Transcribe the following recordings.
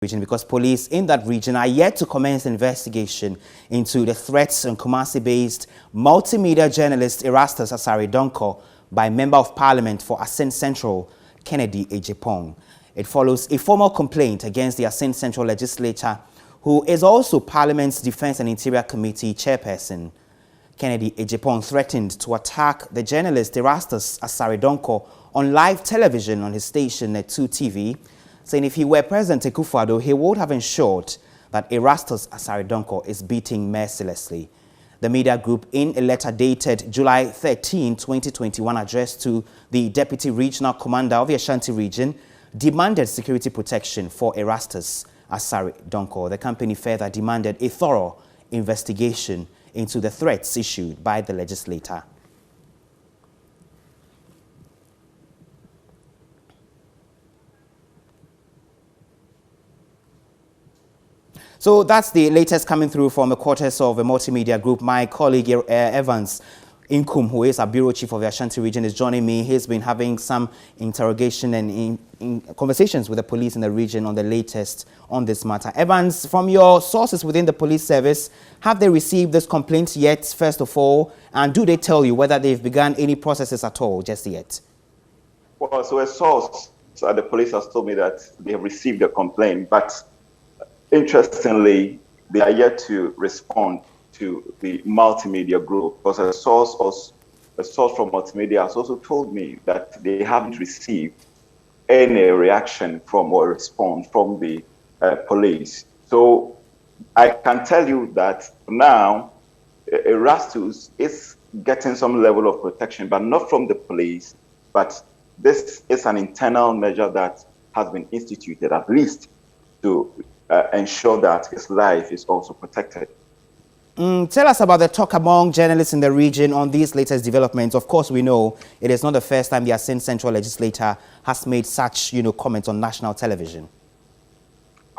region because police in that region are yet to commence investigation into the threats on Kumasi-based multimedia journalist Erastus Asare by Member of Parliament for Assin Central, Ken Agyapong. It follows a formal complaint against the Assin Central legislator, who is also Parliament's Defence and Interior Committee chairperson. Ken Agyapong threatened to attack the journalist Erastus Asare on live television on his station at 2 TV, saying if he were President Akufo-Addo, he would have ensured that Erastus Asare is beaten mercilessly. The media group, in a letter dated July 13, 2021, addressed to the Deputy Regional Commander of the Ashanti region, demanded security protection for Erastus Asare. The company further demanded a thorough investigation into the threats issued by the legislator. So that's the latest coming through from the quarters of the multimedia group. My colleague Evans Inkum, who is a bureau chief of the Ashanti region, is joining me. He's been having some interrogation and in conversations with the police in the region on the latest on this matter. Evans, from your sources within the police service, have they received this complaint yet, first of all? And do they tell you whether they've begun any processes at all just yet? Well, so a source at the police has told me that they have received a complaint, but interestingly, they are yet to respond to the multimedia group, because a source from multimedia has also told me that they haven't received any reaction from or response from the police. So I can tell you that now Erastus is getting some level of protection, but not from the police, but this is an internal measure that has been instituted, at least to ensure that his life is also protected. Tell us about the talk among journalists in the region on these latest developments. Of course, we know it is not the first time the Assin Central legislator has made such, comments on national television.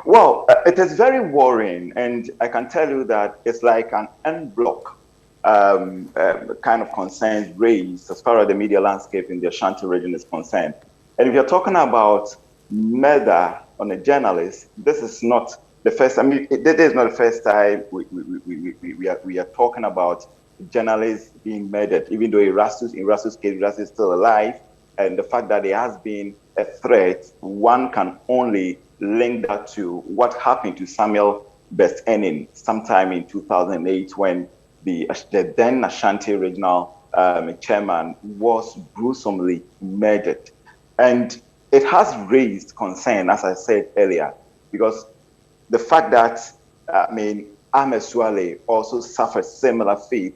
Well, it is very worrying, and I can tell you that it's like an en bloc kind of concerns raised as far as the media landscape in the Ashanti region is concerned. And if you're talking about murder on a journalist, this is not the first. I mean, this is not the first time we are talking about journalists being murdered. Even though Erastus case, Erastus is still alive, and the fact that there has been a threat, one can only link that to what happened to Samuel Best Enin sometime in 2008, when the then Ashanti regional chairman was gruesomely murdered, and it has raised concern, as I said earlier, because the fact that, Ahmed Suale also suffered similar fate,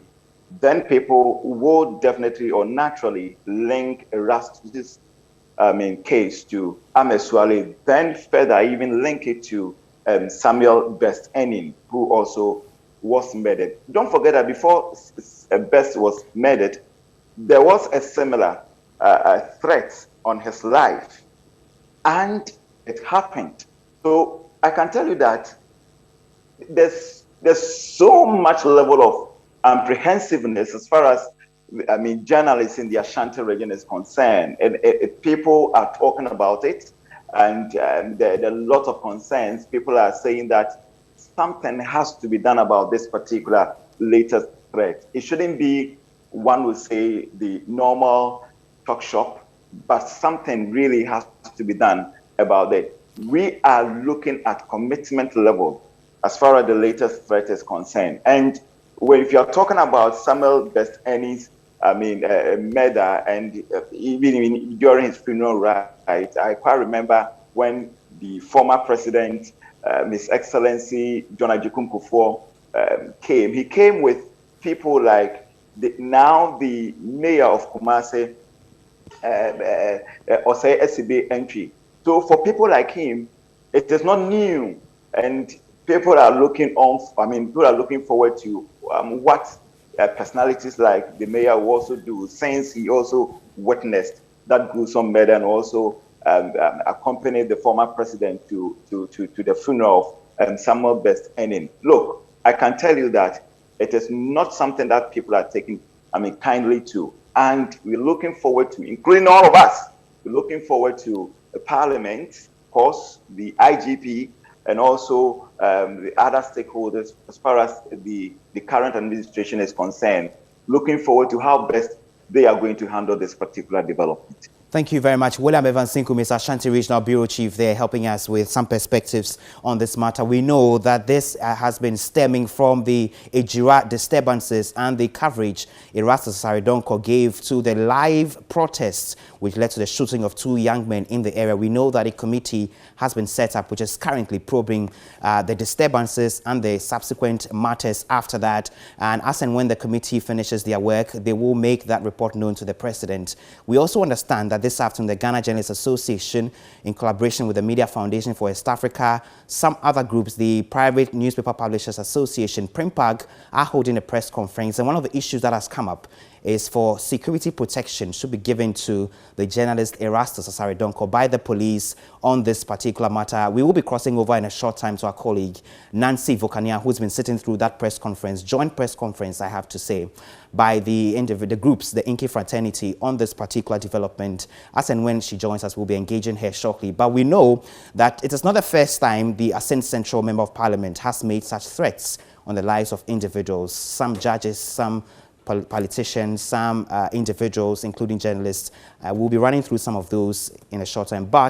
then people would definitely or naturally link Erastus' case to Ahmed Suale, then further even link it to Samuel Best Enin, who also was murdered. Don't forget that before Best was murdered, there was a similar threat on his life, and it happened. So I can tell you that there's so much level of apprehensiveness as far as journalists in the Ashanti region is concerned, and people are talking about it, and there are a lot of concerns. People are saying that something has to be done about this particular latest threat. It shouldn't be, one would say, the normal talk shop, but something really has to be done about it. We are looking at commitment level as far as the latest threat is concerned. And if you're talking about Samuel Best Enin's murder, and even during his funeral rites, I quite remember when the former president, His Excellency John Ajikun came. He came with people like the mayor of Kumasi, Osei SCB entry. So for people like him, it is not new, and people are looking forward to what personalities like the mayor will also do, since he also witnessed that gruesome murder and also accompanied the former president to the funeral of Samuel Best Enin. Look, I can tell you that it is not something that people are taking kindly to, and we're looking forward to, including all of us, we're looking forward to the Parliament, of course, the IGP, and also the other stakeholders as far as the current administration is concerned, looking forward to how best they are going to handle this particular development. Thank you very much. William Evans Sinkum is Ashanti Regional Bureau Chief there, helping us with some perspectives on this matter. We know that this has been stemming from the Ejira disturbances and the coverage Erastus Asare gave to the live protests which led to the shooting of 2 young men in the area. We know that a committee has been set up which is currently probing the disturbances and the subsequent matters after that. And as and when the committee finishes their work, they will make that report known to the president. We also understand that this afternoon, the Ghana Journalists Association, in collaboration with the Media Foundation for West Africa, some other groups, the Private Newspaper Publishers Association, PRIMPAG, are holding a press conference. And one of the issues that has come up is for security protection should be given to the journalist Erastus Asare by the police on this particular matter. We will be crossing over in a short time to our colleague Nancy Vokania, who's been sitting through that press conference, joint press conference, I have to say, by the groups, the Inky Fraternity, on this particular development. As and when she joins us, we'll be engaging her shortly. But we know that it is not the first time the Ascent Central Member of Parliament has made such threats on the lives of individuals, some judges, some politicians, some individuals, including journalists. We'll be running through some of those in a short time. But